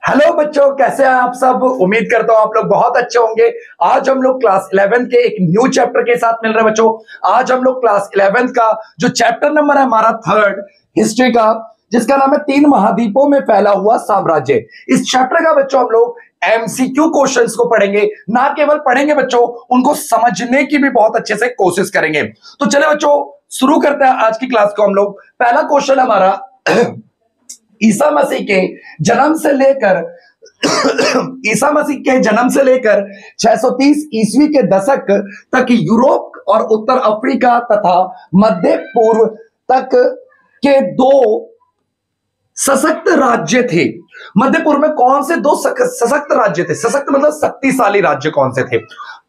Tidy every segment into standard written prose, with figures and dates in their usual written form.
Hello बच्चों, कैसे हैं आप सब। उम्मीद करता हूं आप लोग बहुत अच्छे होंगे। आज हम लोग क्लास 11 के एक न्यू चैप्टर के साथ मिल रहे हैं बच्चों। आज हम लोग क्लास 11 का जो चैप्टर नंबर है हमारा थर्ड हिस्ट्री का, जिसका नाम है 3 महाद्वीपों में फैला हुआ साम्राज्य। इस चैप्टर का बच्चों हम लोग एमसीक्यू क्वेश्चंस को पढ़ेंगे, ना केवल पढ़ेंगे बच्चों, उनको समझने की भी बहुत अच्छे से कोशिश करेंगे। तो चले बच्चों शुरू करते हैं आज की क्लास को हम लोग। पहला क्वेश्चन हमारा ईसा मसीह के जन्म से लेकर 630 ईस्वी के दशक तक यूरोप और उत्तर अफ्रीका तथा मध्य पूर्व तक के 2 सशक्त राज्य थे। मध्य पूर्व में कौन से 2 सशक्त राज्य थे? सशक्त मतलब शक्तिशाली राज्य कौन से थे?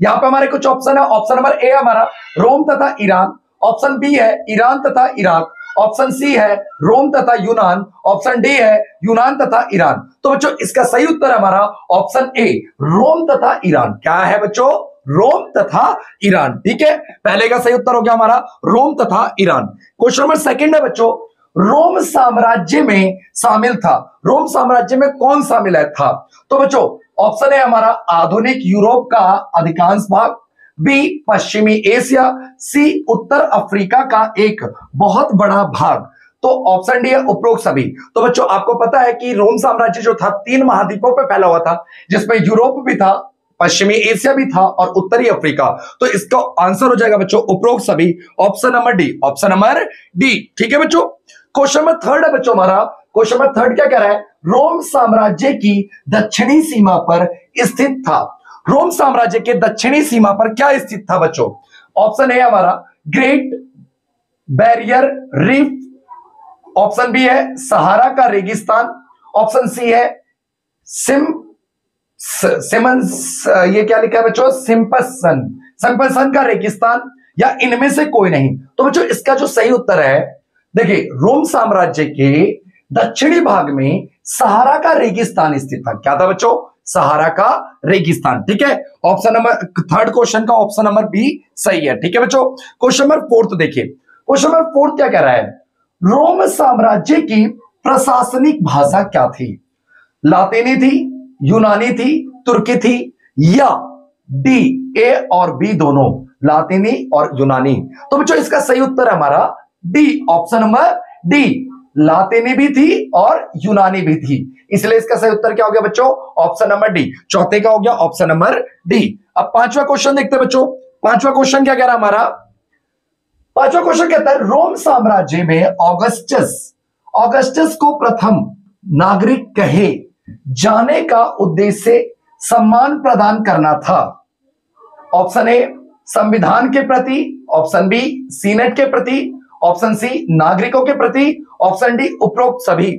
यहां पे हमारे कुछ ऑप्शन है। ऑप्शन नंबर ए हमारा रोम तथा ईरान, ऑप्शन बी है ईरान तथा इराक, ऑप्शन सी है रोम तथा यूनान, ऑप्शन डी है यूनान तथा ईरान। तो बच्चों इसका सही उत्तर हमारा ऑप्शन ए रोम तथा ईरान। क्या है बच्चों? रोम तथा ईरान। ठीक है, पहले का सही उत्तर हो गया हमारा रोम तथा ईरान। क्वेश्चन नंबर सेकंड है बच्चों, रोम साम्राज्य में शामिल था। रोम साम्राज्य में कौन शामिल है था? तो बच्चों ऑप्शन है हमारा आधुनिक यूरोप का अधिकांश भाग, बी पश्चिमी एशिया, सी उत्तर अफ्रीका का एक बहुत बड़ा भाग। तो ऑप्शन डी है उपरोक्त सभी। तो बच्चों आपको पता है कि रोम साम्राज्य जो था 3 महाद्वीपों पर फैला हुआ था, जिसमें यूरोप भी था, पश्चिमी एशिया भी था और उत्तरी अफ्रीका। तो इसका आंसर हो जाएगा बच्चों उपरोक्त सभी, option number D. Option number D. ठीक है बच्चों, क्वेश्चन नंबर थर्ड है बच्चों हमारा। क्वेश्चन नंबर थर्ड क्या कह रहा है? रोम साम्राज्य की दक्षिणी सीमा पर स्थित था। रोम साम्राज्य के दक्षिणी सीमा पर क्या स्थित था बच्चों? ऑप्शन ए हमारा Great Barrier Reef, option B है सहारा का रेगिस्तान, ऑप्शन सी है सिमंस ये क्या लिखा है बच्चों? सिंपसन का रेगिस्तान, या इनमें से कोई नहीं। तो बच्चों इसका जो सही उत्तर है, देखिए रोम साम्राज्य के दक्षिणी भाग में सहारा का रेगिस्तान स्थित था। क्या था बच्चों? सहारा का रेगिस्तान। ठीक है, ऑप्शन नंबर थर्ड क्वेश्चन का ऑप्शन नंबर बी सही है। ठीक है बच्चों, क्वेश्चन नंबर फोर्थ देखिए। क्वेश्चन नंबर फोर्थ क्या कह रहा है? रोम साम्राज्य की प्रशासनिक भाषा क्या थी? लातीनी थी, यूनानी थी, तुर्की थी, या डी ए और बी दोनों, लातीनी और यूनानी। तो बच्चों इसका सही उत्तर है हमारा डी, ऑप्शन नंबर डी। लातीनी भी थी और यूनानी भी थी, इसलिए इसका सही उत्तर क्या हो गया बच्चों? Option number D. चौथे का हो गया ऑप्शन नंबर डी। अब पांचवा क्वेश्चन देखते हैं बच्चों। पांचवा क्वेश्चन क्या कह रहा है हमारा? पांचवा क्वेश्चन कहता है रोम साम्राज्य में ऑगस्टस को प्रथम नागरिक कहे जाने का उद्देश्य सम्मान प्रदान करना था। ऑप्शन ए संविधान के प्रति, ऑप्शन बी सीनेट के प्रति, ऑप्शन सी नागरिकों के प्रति, ऑप्शन डी उपरोक्त सभी।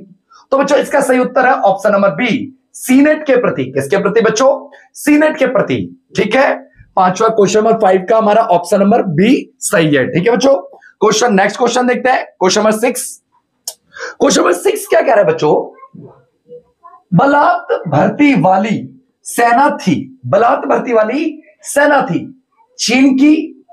तो बच्चों इसका सही उत्तर है ऑप्शन नंबर बी सीनेट के प्रति। किसके प्रति बच्चों? सीनेट के प्रति। ठीक है, पांचवा क्वेश्चन नंबर 5 का हमारा ऑप्शन नंबर बी सही है। ठीक है बच्चों, क्वेश्चन नेक्स्ट क्वेश्चन देखते हैं। Question number 6। क्वेश्चन नंबर 6 क्या कह रहा है बच्चों? बलात् भर्ती वाली सेना थी। बलात् भर्ती वाली सेना थी चीन की,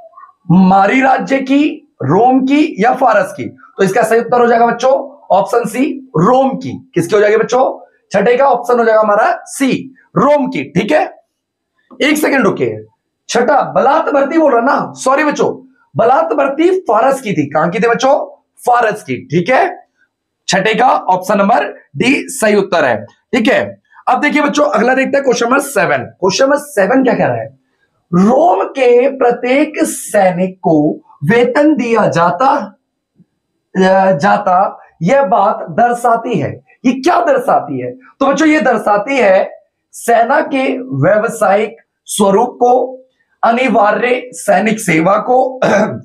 मारी राज्य की, रोम की या फारस की? तो इसका सही उत्तर हो जाएगा बच्चों ऑप्शन सी रोम की। किसकी हो जाएगी बच्चों? छठे का ऑप्शन हो जाएगा हमारा सी रोम की। ठीक है, एक सेकंड रुकिए। छठा बलात् भर्ती बोल रहा ना, सॉरी बच्चों, बलात् भर्ती फारस की थी। कहां की थी बच्चों? फारस की। ठीक है, छठे का ऑप्शन नंबर डी सही उत्तर है। ठीक है, अब देखिए बच्चों अगला देखते हैं क्वेश्चन नंबर 7। क्वेश्चन नंबर 7 क्या कह रहा है? रोम के प्रत्येक सैनिक को वेतन दिया जाता यह बात दर्शाती है। ये क्या दर्शाती है? तो बच्चों ये दर्शाती है सेना के व्यवसायिक स्वरूप को, अनिवार्य सैनिक सेवा को,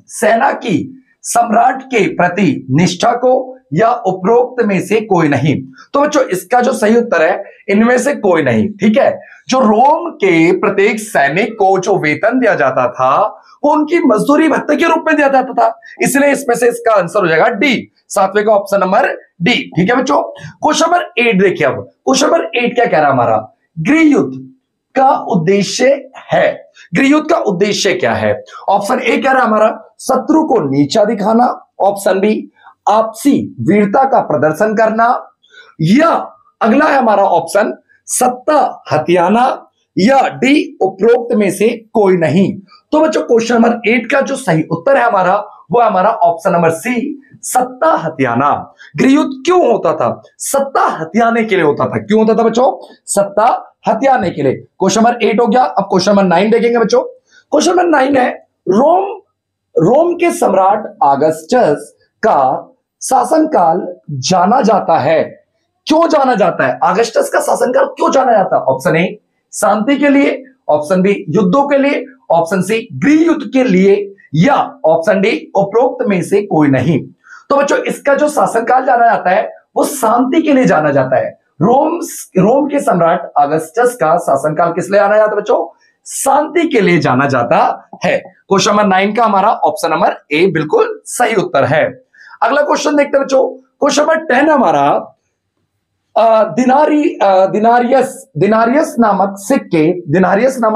सेना की सम्राट के प्रति निष्ठा को, या उपरोक्त में से कोई नहीं। तो बच्चों इसका जो सही उत्तर है इनमें से कोई नहीं। ठीक है, जो रोम के प्रत्येक सैनिक को जो वेतन दिया जाता था वो उनकी मजदूरी भत्ते के रूप में दिया जाता था, इसलिए इसमें से इसका आंसर हो जाएगा डी, सातवें का ऑप्शन नंबर डी। ठीक है बच्चों, क्वेश्चन नंबर 8 देखिए। अब क्वेश्चन नंबर 8 क्या कह रहा है हमारा? गृह युद्ध का उद्देश्य है। गृह युद्ध का उद्देश्य क्या है? ऑप्शन ए कह रहा है हमारा शत्रु को नीचा दिखाना, ऑप्शन बी आपसी वीरता का प्रदर्शन करना, या अगला है हमारा ऑप्शन सत्ता हथियाना या डी उपरोक्त में से कोई नहीं। तो बच्चों क्वेश्चन नंबर 8 का जो सही उत्तर है हमारा वो है हमारा ऑप्शन नंबर सी, सत्ता हथियाना। गृहयुद्ध क्यों होता था? सत्ता हथियाने के लिए होता था। क्यों होता था बच्चों? सत्ता हथियाने के लिए। क्वेश्चन नंबर 8 हो गया। अब क्वेश्चन नंबर 9 देखेंगे बच्चों। क्वेश्चन नंबर 9 है, रोम के सम्राट अगस्टस का शासनकाल जाना जाता है। क्यों जाना जाता है? अगस्टस का शासनकाल क्यों जाना जाता है? ऑप्शन ए शांति के लिए, ऑप्शन बी युद्धों के लिए, ऑप्शन सी गृह युद्ध के लिए, या ऑप्शन डी उपरोक्त में से कोई नहीं। तो बच्चों इसका जो शासनकाल जाना जाता है वो शांति के लिए जाना जाता है। रोम के सम्राट अगस्टस का शासनकाल किस लिए जाना जाता है बच्चों? शांति के लिए जाना जाता है। क्वेश्चन नंबर 9 का हमारा ऑप्शन नंबर ए बिल्कुल सही उत्तर है। अगला क्वेश्चन देखते हैं बच्चों। क्वेश्चन नंबर 10 हमारा, दिनारियस नामक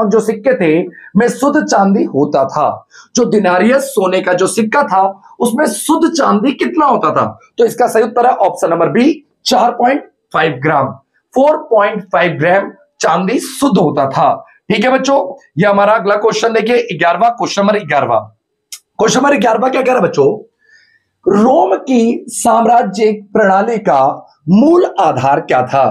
जो सिक्के थे में शुद्ध चांदी होता था। जो दिनारियस सोने का जो सिक्का था उसमें शुद्ध चांदी कितना होता था? तो इसका सही उत्तर है ऑप्शन नंबर बी, 4.5 ग्राम। 4.5 ग्राम चांदी शुद्ध होता था। ठीक है बच्चों, ये हमारा अगला क्वेश्चन देखिए 11वां, क्वेश्चन नंबर 11वां। क्वेश्चन नंबर 11वां क्या कह रहा है बच्चों? रोम की साम्राज्यिक प्रणाली का मूल आधार क्या था?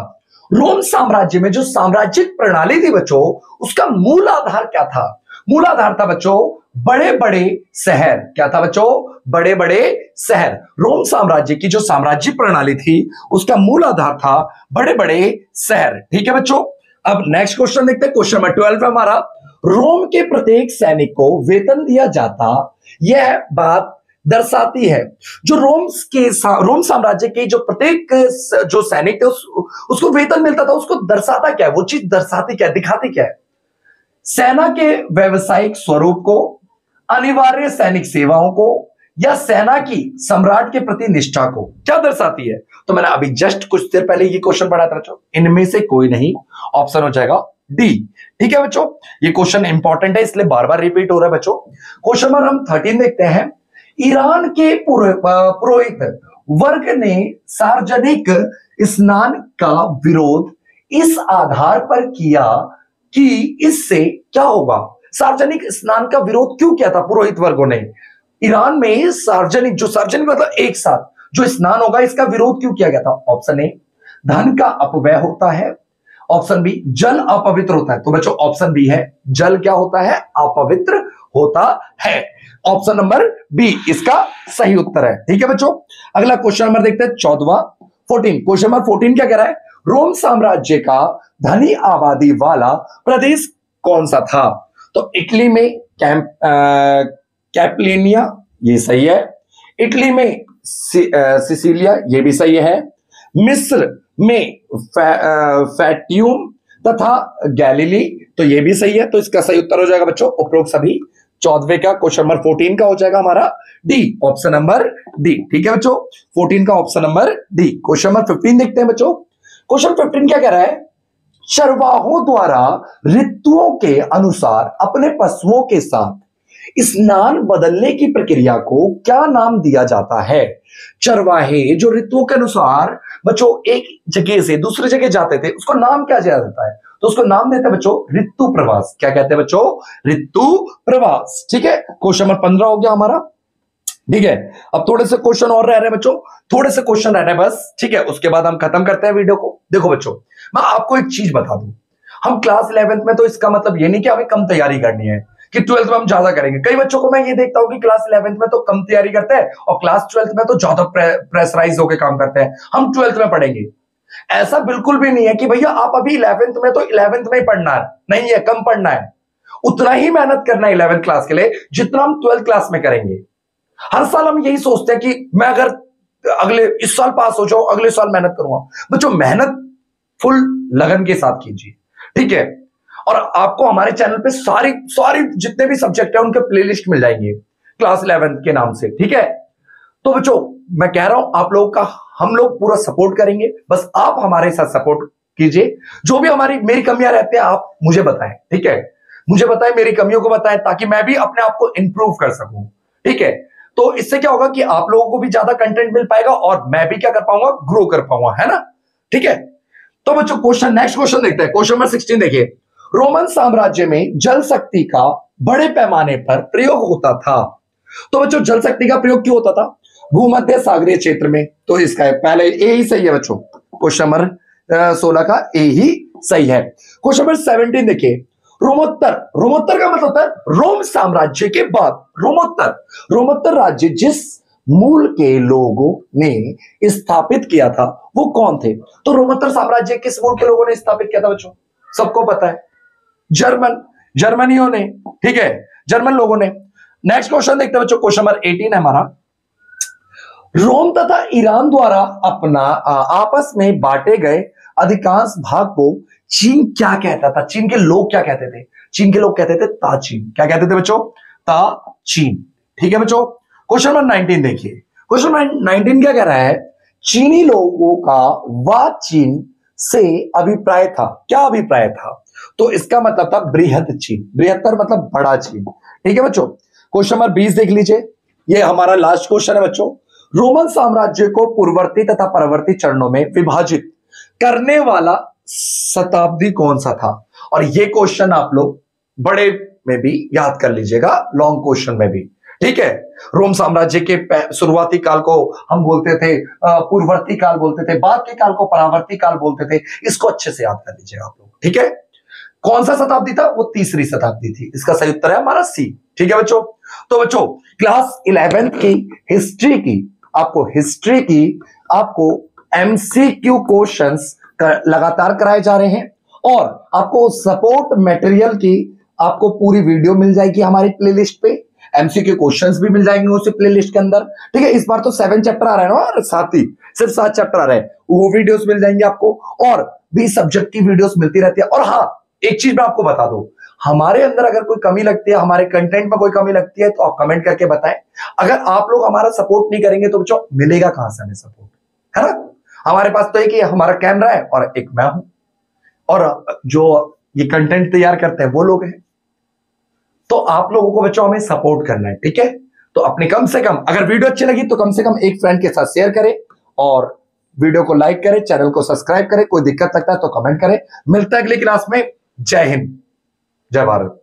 रोम साम्राज्य में जो साम्राज्यिक प्रणाली थी बच्चों उसका मूल आधार क्या था? मूल आधार था बच्चों बड़े बड़े शहर। क्या था बच्चों? बड़े बड़े शहर। रोम साम्राज्य की जो साम्राज्यिक प्रणाली थी उसका मूल आधार था बड़े बड़े शहर। ठीक है बच्चों, अब नेक्स्ट क्वेश्चन देखते हैं। क्वेश्चन नंबर 12 है हमारा, रोम के प्रत्येक सैनिक को वेतन दिया जाता, यह बात दर्शाती है। जो रोम साम्राज्य के जो प्रत्येक जो सैनिक थे उसको वेतन मिलता था, उसको दर्शाता क्या है? वो चीज दर्शाती क्या है, दिखाती क्या है? सेना के व्यावसायिक स्वरूप को, अनिवार्य सैनिक सेवाओं को, या सेना की सम्राट के प्रति निष्ठा को। क्या दर्शाती है? तो मैंने अभी जस्ट कुछ देर पहले ये क्वेश्चन पढ़ा था बच्चों, इनमें से कोई नहीं। ऑप्शन हो जाएगा डी। ठीक है बच्चों, ये क्वेश्चन इंपॉर्टेंट है इसलिए बार बार रिपीट हो रहा है बच्चों। क्वेश्चन नंबर हम 13 देखते हैं। ईरान के पुरोहित वर्ग ने सार्वजनिक स्नान का विरोध इस आधार पर किया कि इससे क्या होगा? सार्वजनिक स्नान का विरोध क्यों किया था पुरोहित वर्गों ने? ईरान में सार्वजनिक मतलब एक साथ जो स्नान होगा इसका विरोध क्यों किया गया था? ऑप्शन ए धन का अपव्यय होता है, ऑप्शन बी जल अपवित्र होता है। तो बच्चों ऑप्शन बी है, जल क्या होता है? अपवित्र होता है। ऑप्शन नंबर बी इसका सही उत्तर है। ठीक है बच्चों, अगला क्वेश्चन नंबर देखते हैं 14 14। क्वेश्चन नंबर 14 क्या कह रहा है? रोम साम्राज्य का धनी आबादी वाला प्रदेश कौन सा था? तो इटली में कैप्लिनिया, ये सही है। इटली में सिसिलिया, ये भी सही है। मिस्र में फैटियम तथा गैलीली, तो ये भी सही है। तो इसका सही उत्तर हो जाएगा बच्चों उपरोक्त सभी 14वें का। क्वेश्चन नंबर 14 का हो जाएगा हमारा डी, ऑप्शन नंबर डी। ठीक है बच्चों, 14 का option number D. Question number 15 देखते हैं बच्चों। क्वेश्चन 15 क्या कह रहा है? चरवाहों द्वारा ऋतुओं के अनुसार अपने पशुओं के साथ स्नान बदलने की प्रक्रिया को क्या नाम दिया जाता है? चरवाहे जो ऋतुओं के अनुसार बच्चों एक जगह से दूसरी जगह जाते थे उसको नाम क्या दिया जाता है? तो उसको नाम देते हैं बच्चों ऋतु प्रवास। क्या कहते हैं बच्चों? ऋतु प्रवास। ठीक है, क्वेश्चन नंबर 15 हो गया हमारा। ठीक है, अब थोड़े से क्वेश्चन और रह रहे हैं बच्चों, थोड़े से क्वेश्चन रह रहे हैं बस। ठीक है, उसके बाद हम खत्म करते हैं वीडियो को। देखो बच्चों, मैं आपको एक चीज बता दूं, हम क्लास 11th में तो इसका मतलब ये नहीं कि हमें कम तैयारी करनी है कि 12th में हम ज्यादा करेंगे। कई बच्चों को मैं ये देखता हूं कि क्लास 11th में तो कम तैयारी करते हैं और क्लास 12th में तो ज्यादा प्रेशराइज होकर काम करते हैं, हम 12th में पढ़ेंगे। ऐसा बिल्कुल भी नहीं है कि भैया आप अभी 11th में तो 11th में ही पढ़ना है, नहीं है, कम पढ़ना है। उतना ही मेहनत करना है 11th क्लास के लिए जितना हम 12th क्लास में करेंगे। हर साल हम यही सोचते हैं कि मैं अगर इस साल पास हो जाऊं, अगले साल मेहनत करूंगा। बच्चों मेहनत फुल लगन के साथ कीजिए, ठीक है। और आपको हमारे चैनल पे सारी जितने भी सब्जेक्ट है उनके प्लेलिस्ट मिल जाएंगे क्लास 11th के नाम से, ठीक है। तो बच्चों मैं कह रहा हूं आप लोगों का हम लोग पूरा सपोर्ट करेंगे, बस आप हमारे साथ सपोर्ट कीजिए। जो भी मेरी कमियां रहती हैं आप मुझे बताएं, ठीक है। मुझे बताएं, मेरी कमियों को बताएं ताकि मैं भी अपने आप को इंप्रूव कर सकूं, ठीक है। तो इससे क्या होगा कि आप लोगों को भी ज्यादा कंटेंट मिल पाएगा और मैं भी क्या कर पाऊंगा, ग्रो कर पाऊंगा, है ना, ठीक है। तो बच्चों क्वेश्चन, नेक्स्ट क्वेश्चन देखते हैं, क्वेश्चन नंबर 16 देखिए। रोमन साम्राज्य में जल शक्ति का बड़े पैमाने पर प्रयोग होता था। तो बच्चों जल शक्ति का प्रयोग क्यों होता था? भूमध्य सागरीय क्षेत्र में। तो इसका पहले ए ही सही है बच्चों, क्वेश्चन नंबर 16 का ए ही सही है। क्वेश्चन नंबर 17 देखिए। रोमोत्तर, रोमोत्तर का मतलब होता है रोम साम्राज्य के बाद। रोमोत्तर राज्य जिस मूल के लोगों ने स्थापित किया था वो कौन थे? तो रोमोत्तर साम्राज्य किस मूल के लोगों ने स्थापित किया था बच्चों? सबको पता है, जर्मनियों ने, ठीक है, जर्मन लोगों ने। नेक्स्ट क्वेश्चन देखते हैं बच्चों, क्वेश्चन नंबर 18 है हमारा। रोम तथा ईरान द्वारा अपना आपस में बांटे गए अधिकांश भाग को चीन क्या कहता था? चीन के लोग क्या कहते थे? चीन के लोग कहते थे ताचीन। क्या कहते थे बच्चों? ताचीन। ठीक है बच्चों। क्वेश्चन नंबर 19 देखिए। क्वेश्चन नंबर 19 क्या कह रहा है? चीनी लोगों का वा चीन से अभिप्राय था। क्या अभिप्राय था? तो इसका मतलब था बृहद चीन। बृहत्तर मतलब बड़ा चीन। ठीक है बच्चों। क्वेश्चन नंबर 20 देख लीजिए, ये हमारा लास्ट क्वेश्चन है बच्चों। रोमन साम्राज्य को पूर्ववर्ती तथा परवर्ती चरणों में विभाजित करने वाला शताब्दी कौन सा था? और ये क्वेश्चन आप लोग बड़े में भी याद कर लीजिएगा, लॉन्ग क्वेश्चन में भी। ठीक है, रोम साम्राज्य के शुरुआती काल को हम बोलते थे पूर्ववर्ती काल बोलते थे, बाद के काल को परावर्ती काल बोलते थे। इसको अच्छे से याद कर लीजिएगा आप लोग। ठीक है, कौन सा शताब्दी था? वो तीसरी शताब्दी थी। इसका सही उत्तर है हमारा सी। ठीक है बच्चों। तो बच्चों क्लास 11th की हिस्ट्री की आपको एमसीक्यू क्वेश्चंस लगातार कराए जा रहे हैं, और आपको सपोर्ट मटेरियल की आपको पूरी वीडियो मिल जाएगी हमारी प्लेलिस्ट पे। एमसीक्यू क्वेश्चंस भी मिल जाएंगे उसी प्लेलिस्ट के अंदर। ठीक है, इस बार तो 7 चैप्टर आ रहे हैं ना, और साथ ही सिर्फ 7 चैप्टर आ रहे हैं, वो वीडियोस मिल जाएंगे आपको, और भी सब्जेक्ट की वीडियोस मिलती रहती है। और हाँ, एक चीज मैं आपको बता दूं, हमारे अंदर अगर कोई कमी लगती है, हमारे कंटेंट में कोई कमी लगती है, तो आप कमेंट करके बताएं। अगर आप लोग हमारा सपोर्ट नहीं करेंगे तो बच्चों मिलेगा कहां से हमें सपोर्ट, है ना? हमारे पास तो एक ही हमारा कैमरा है और एक मैं हूं, और जो ये कंटेंट तैयार करते हैं वो लोग हैं। तो आप लोगों को बच्चों हमें सपोर्ट करना है। ठीक है, तो अपने कम से कम, अगर वीडियो अच्छी लगी तो कम से कम एक फ्रेंड के साथ शेयर करें, और वीडियो को लाइक करें, चैनल को सब्सक्राइब करें। कोई दिक्कत लगता है तो कमेंट करें। मिलता है अगली क्लास में। जय हिंद, जय भारत।